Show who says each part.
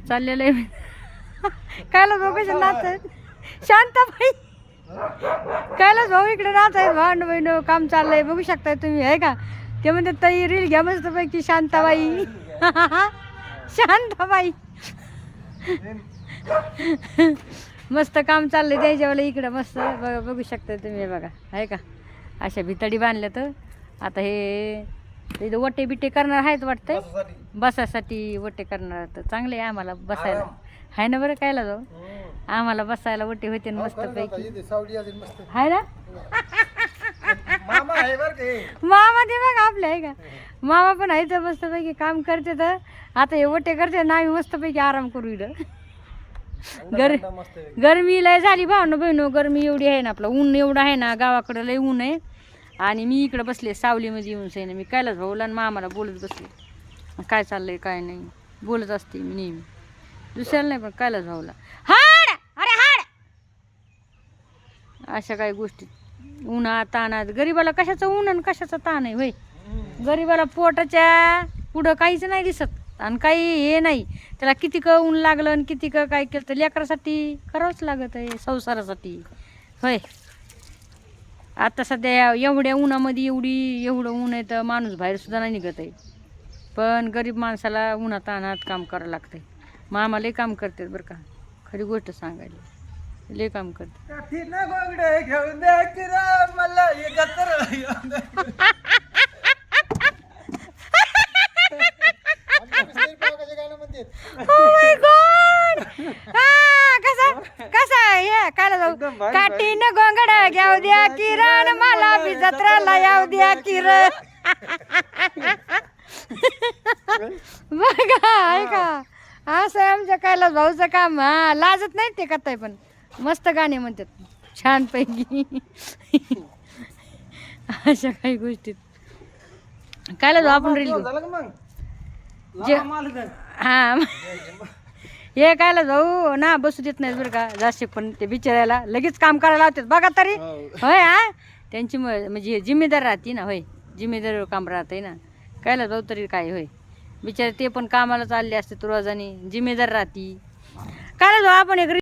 Speaker 1: चाललेलं आहे. कायला भाऊ कशा नाच आहेत शांताबाई, कायलाच भाऊ इकडे नाच आहेत. भांड बहिण काम चाललंय बघू शकताय तुम्ही आहे का. ते म्हणतात ताई रील घ्या मस्त पैकी शांताबाई. शांताबाई मस्त काम चाललंय त्याच्यावाला इकडं मस्त बघू शकता तुम्ही. हे बघा आहे का अशा भितडी बांधल्या. तर आता हे इथं वटे बिटे करणार आहेत वाटतंय, बसासाठी वटे करणार. तर चांगले आहे आम्हाला बसायला आहे ना. बरं कायला जाऊ आम्हाला बसायला वटे होते मस्त पैकी आहे ना. मामा ते बघा आपले आहे का, मामा पण आहे तर मस्त पैकी काम करते. तर आता हे वटे करते ना आम्ही मस्त पैकी आराम करू. इथं गरमी लय झाली भावनो बहिणो, गरमी एवढी आहे ना. आपलं ऊन एवढं आहे ना, गावाकडं लय ऊन आहे. आणि मी इकडं बसले सावलीमध्ये येऊन सही ना. मी कायलाच भाऊला आणि मामाला बोलत बसले काय चाललंय काय नाही, बोलत असते मी नेहमी दुसऱ्याला नाही पण कायलाच भाऊला. हाड अरे हाड अशा काही गोष्टी उन्हात ताणात. गरीबाला कशाचं ऊन आणि कशाचा ताण आहे होय. गरीबाला पोटाच्या पुढं काहीच नाही दिसत आणि काही हे नाही. त्याला किती क ऊन लागलं आणि किती क काय केलं तर लेकरासाठी करावंच लागत आहे, संसारासाठी होय. आता सध्या एवढ्या उन्हामध्ये एवढं ऊन आहे तर माणूस बाहेर सुद्धा नाही निघत आहे. पण गरीब माणसाला उन्हात ताणात काम करावं लागतंय. मामा लय काम करतात बरं का, खरी गोष्ट सांगायला लय काम करतात. काठीनं गोंगडा घ्याव द्या किरण, मला बी जत्राला याव द्या किरण. बघा आहे का असं आहे आमच्या कैलास भाऊचं काम. हा लाजत नाही ते करताय पण मस्त गाणे म्हणतात छान पैकी. अशा काही गोष्टीत कैलास भाऊ आपण रील हा हे कायला जाऊ ना बसू देत नाही बरं का जास्त. पण ते बिचारायला लगेच काम करायला लावतात बघा तरी होय. हा त्यांची म्हणजे जिम्मेदार राहते ना होय, जिम्मेदारीवर काम राहतंय ना. कायला जाऊ तरी काय होय बिचारे ते पण कामाला चालले असते रोजाने, जिम्मेदार राहती. कायला जाऊ आपण एक